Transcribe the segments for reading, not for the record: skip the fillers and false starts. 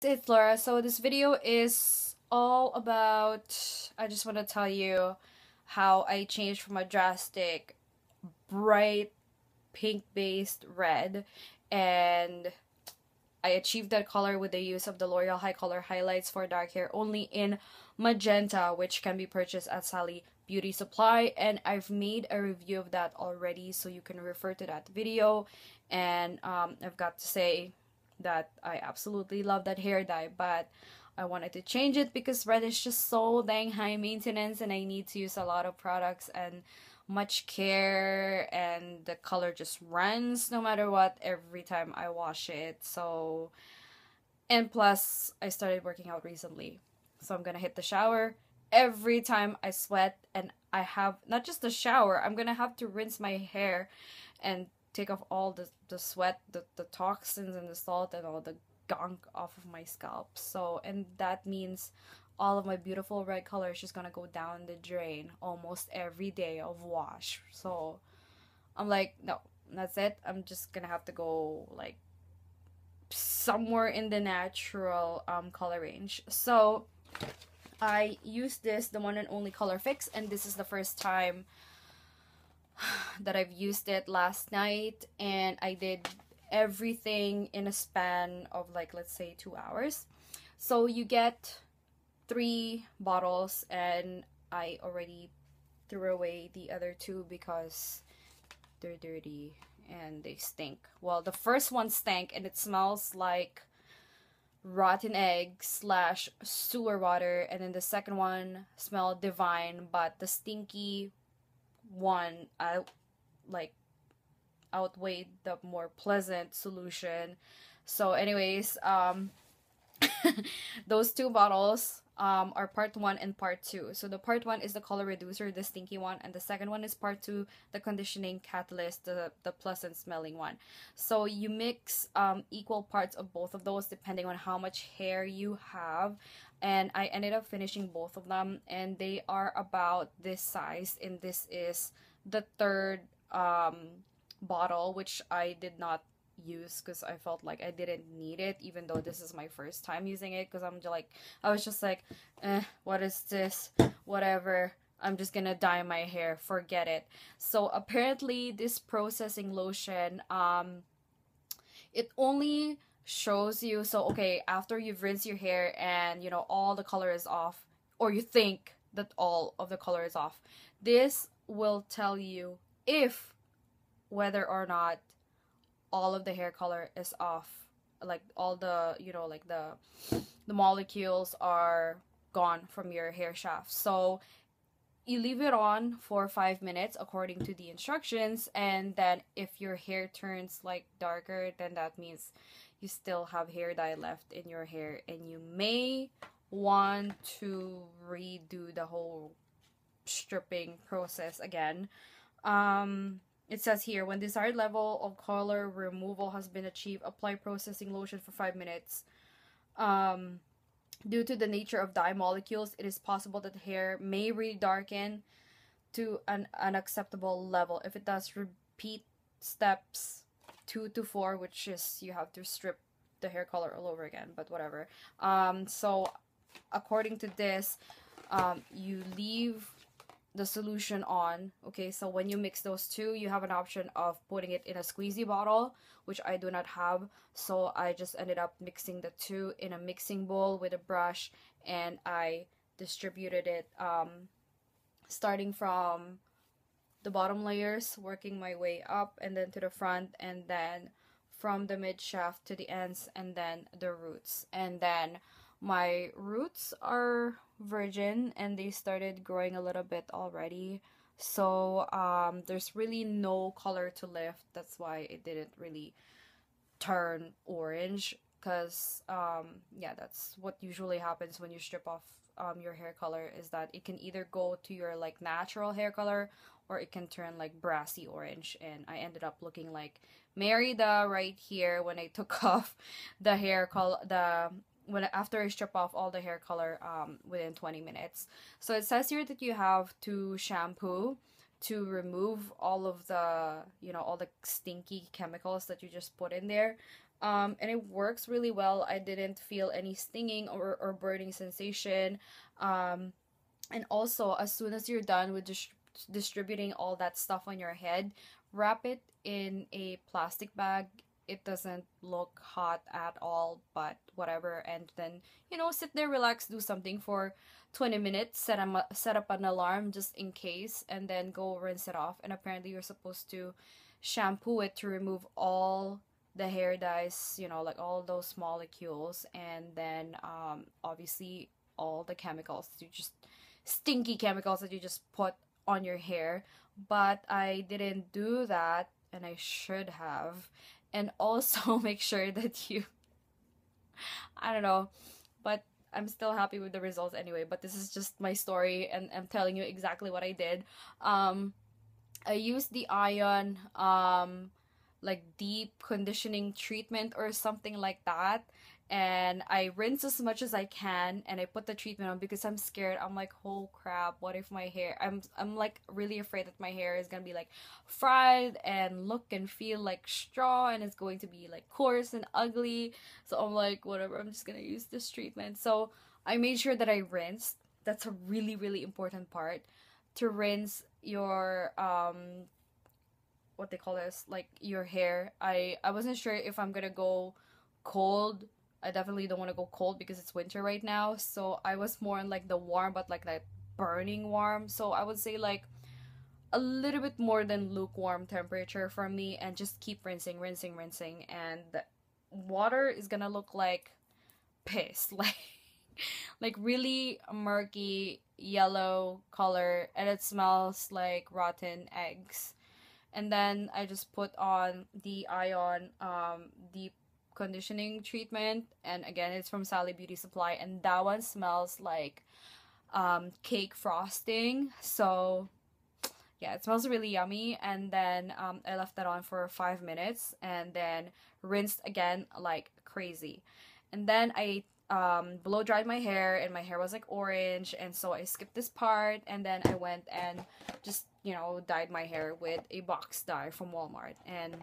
It's Laura. So this video is all about, I just want to tell you how I changed from a drastic bright pink based red, and I achieved that color with the use of the L'Oreal High Color Highlights for dark hair only in magenta, which can be purchased at Sally Beauty Supply, and I've made a review of that already, so you can refer to that video. And I've got to say that I absolutely love that hair dye, but I wanted to change it because red is just so dang high maintenance and I need to use a lot of products and much care, and the color just runs no matter what every time I wash it. So, and plus I started working out recently, so I'm gonna hit the shower every time I sweat, and I have not just the shower, I'm gonna have to rinse my hair and take off all the sweat, the toxins and the salt and all the gunk off of my scalp. So, and that means all of my beautiful red color is just gonna go down the drain almost every day of wash. So I'm like, no, that's it. I'm just gonna have to go like somewhere in the natural color range. So I use this, the one and only Color Fix, and this is the first time that I've used it last night, and I did everything in a span of like, let's say 2 hours. So you get 3 bottles, and I already threw away the other two because they're dirty and they stink. Well, the first one stank and it smells like rotten egg slash sewer water, and then the second one smelled divine, but the stinky one like outweighed the more pleasant solution. So anyways, those 2 bottles are part 1 and part 2. So the part 1 is the color reducer, the stinky one, and the second one is part 2, the conditioning catalyst, the pleasant smelling one. So you mix equal parts of both of those depending on how much hair you have, and I ended up finishing both of them, and they are about this size, and this is the third bottle, which I did not use because I felt like I didn't need it, even though this is my first time using it, because I was just like, what is this, whatever, I'm just gonna dye my hair, forget it. So apparently this processing lotion, it only shows you, so okay, after you've rinsed your hair and all the color is off, or you think that all of the color is off, this will tell you if whether or not all of the hair color is off, like all the like the molecules are gone from your hair shaft. So you leave it on for 5 minutes according to the instructions, and then if your hair turns like darker, then that means you still have hair dye left in your hair, and you may want to redo the whole stripping process again. It says here, when desired level of color removal has been achieved, apply processing lotion for 5 minutes. Due to the nature of dye molecules, it is possible that hair may re-darken to an unacceptable level. If it does, repeat steps 2 to 4, which is you have to strip the hair color all over again, but whatever. So according to this, you leave the solution on. Okay, so when you mix those two, you have an option of putting it in a squeezy bottle, which I do not have, so I just ended up mixing the two in a mixing bowl with a brush, and I distributed it starting from the bottom layers, working my way up and then to the front, and then from the mid shaft to the ends, and then the roots. And then my roots are virgin and they started growing a little bit already, so there's really no color to lift. That's why it didn't really turn orange, because yeah, that's what usually happens when you strip off your hair color, is that it can either go to your like natural hair color, or it can turn like brassy orange, and I ended up looking like Merida right here when I took off the hair color, when after I strip off all the hair color within 20 minutes. So it says here that you have to shampoo to remove all of the all the stinky chemicals that you just put in there, And it works really well. I didn't feel any stinging or burning sensation. Um, and also, as soon as you're done with distributing all that stuff on your head, wrap it in a plastic bag. It doesn't look hot at all, but whatever. And then, sit there, relax, do something for 20 minutes, set up an alarm just in case, and then go rinse it off. And apparently, you're supposed to shampoo it to remove all the hair dyes, like all those molecules, and then obviously all the chemicals you just stinky chemicals that you just put on your hair. But I didn't do that, and I should have. And also make sure that you, I don't know, but I'm still happy with the results anyway. But this is just my story, and I'm telling you exactly what I did. I used the Ion like deep conditioning treatment or something like that, and I rinse as much as I can, and I put the treatment on because I'm scared. I'm like, oh crap, what if my hair, I'm like really afraid that my hair is gonna be like fried and look and feel like straw, and it's going to be like coarse and ugly. So I'm like, whatever, I'm just gonna use this treatment. So I made sure that I rinsed. That's a really, really important part, to rinse your what they call this, like your hair. I wasn't sure if I'm gonna go cold. I definitely don't want to go cold because it's winter right now. So I was more in like the warm, but like that burning warm. So I would say like a little bit more than lukewarm temperature for me, and just keep rinsing, rinsing, rinsing, and the water is gonna look like piss, like really murky yellow color, and it smells like rotten eggs. And then I just put on the Ion deep conditioning treatment, and again, it's from Sally Beauty Supply, and that one smells like cake frosting. So yeah, it smells really yummy. And then I left that on for 5 minutes, and then rinsed again like crazy. And then I blow dried my hair, and my hair was like orange, and so I skipped this part, and then I went and just dyed my hair with a box dye from Walmart. And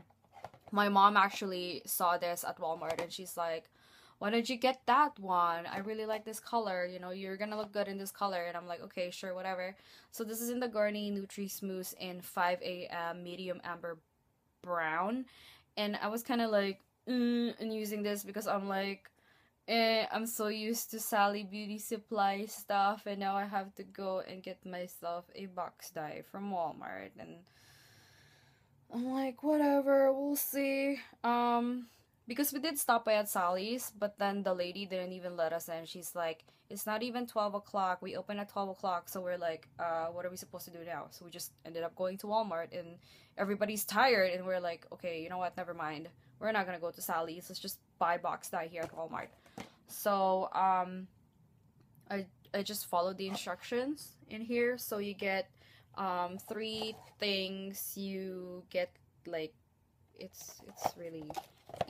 my mom actually saw this at Walmart, and she's like, why don't you get that one? I really like this color. You're gonna look good in this color. And I'm like, okay, sure, whatever. So this is in the Garnier Nutri Smooth in 5 a.m. medium amber brown. And I was kind of like, and using this because I'm like, I'm so used to Sally Beauty Supply stuff, and now I have to go and get myself a box dye from Walmart. And I'm like, whatever, we'll see. Because we did stop by at Sally's, but then the lady didn't even let us in. She's like, it's not even 12 o'clock. We open at 12 o'clock. So we're like, what are we supposed to do now? So we just ended up going to Walmart, and everybody's tired. And we're like, okay, you know what? Never mind. We're not going to go to Sally's. Let's just buy box dye here at Walmart. So, I just followed the instructions in here. So you get, 3 things. You get like, it's really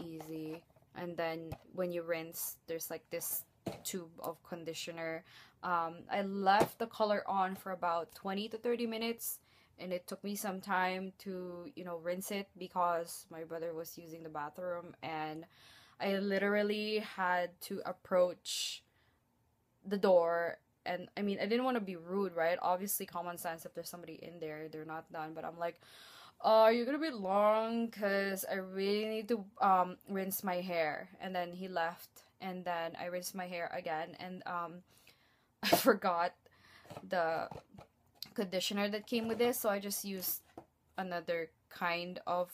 easy. And then when you rinse, there's like this tube of conditioner. I left the color on for about 20 to 30 minutes, and it took me some time to rinse it because my brother was using the bathroom, and I literally had to approach the door. And I mean, I didn't want to be rude, right? Obviously, common sense, if there's somebody in there, they're not done. But I'm like, you're gonna be long because I really need to rinse my hair. And then he left, and then I rinsed my hair again, and I forgot the conditioner that came with this, so I just used another kind of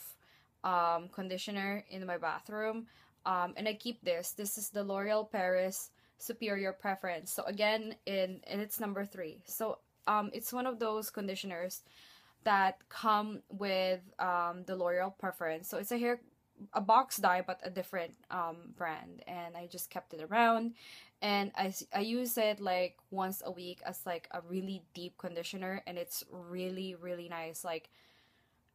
conditioner in my bathroom. And I keep this. This is the L'Oreal Paris Superior Preference. So again, and it's number 3. So it's one of those conditioners that come with the L'Oreal Preference. So it's a box dye, but a different brand. And I just kept it around, and I use it like once a week as like a really deep conditioner, and it's really, really nice. Like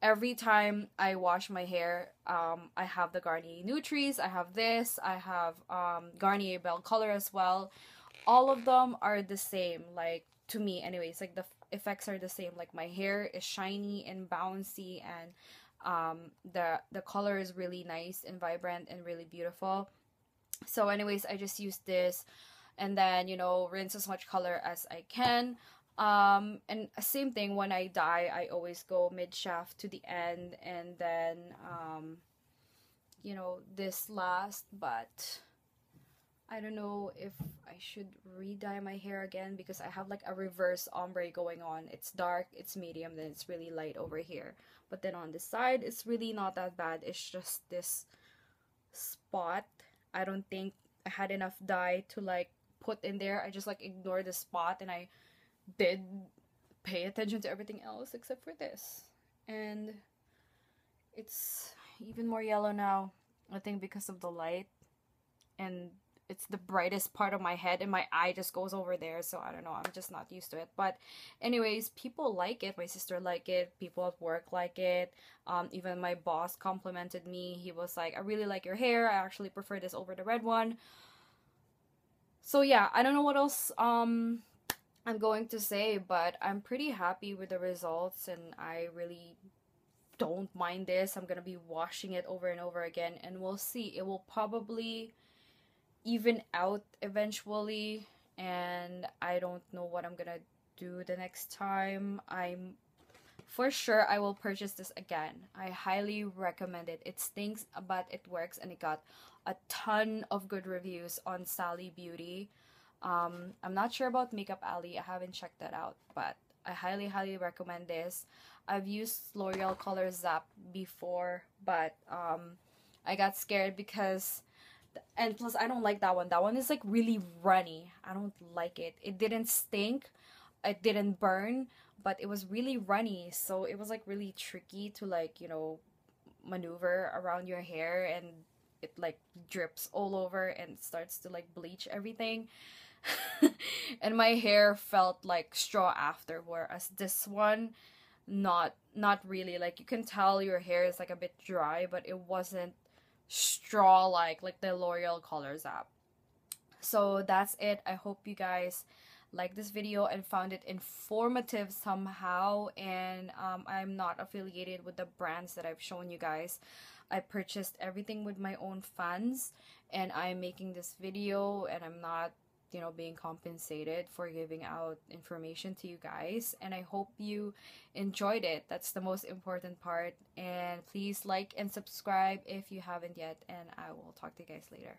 every time I wash my hair, I have the Garnier Nutris, I have this, I have Garnier Belle Color as well. All of them are the same, like to me anyways, like the effects are the same. Like my hair is shiny and bouncy, and The color is really nice and vibrant and really beautiful. So anyways, I just use this, and then, you know, rinse as much color as I can. And same thing, when I dye, I always go mid shaft to the end, and then you know, this last. But I don't know if I should re-dye my hair again, because I have like a reverse ombre going on. It's dark, it's medium, then it's really light over here. But then on this side, it's really not that bad. It's just this spot. I don't think I had enough dye to like put in there. I just like ignored the spot, and I did pay attention to everything else except for this. And it's even more yellow now, I think because of the light, and it's the brightest part of my head, and my eye just goes over there. So I don't know, I'm just not used to it. But anyways, people like it. My sister like it, people at work like it. Even my boss complimented me. He was like, I really like your hair, I actually prefer this over the red one. So yeah, I don't know what else I'm going to say, but I'm pretty happy with the results, and I really don't mind this. I'm gonna be washing it over and over again, and we'll see. It will probably even out eventually, and I don't know what I'm gonna do the next time. I'm for sure I will purchase this again. I highly recommend it. It stinks, but it works, and it got a ton of good reviews on Sally Beauty. I'm not sure about Makeup Alley. I haven't checked that out, but I highly recommend this. I've used L'Oreal Color Zap before, but I got scared because, and plus I don't like that one. That one is like really runny. I don't like it. It didn't stink, it didn't burn, but it was really runny, so it was like really tricky to, like, you know, maneuver around your hair, and it like drips all over and starts to like bleach everything. And my hair felt like straw after, whereas this one, not really. Like, you can tell your hair is like a bit dry, but it wasn't straw like the L'Oreal Colors app. So that's it. I hope you guys like this video and found it informative somehow. And I'm not affiliated with the brands that I've shown you guys. I purchased everything with my own funds, and I'm making this video, and I'm not, you know, being compensated for giving out information to you guys. And I hope you enjoyed it. That's the most important part. And please like and subscribe if you haven't yet, and I will talk to you guys later.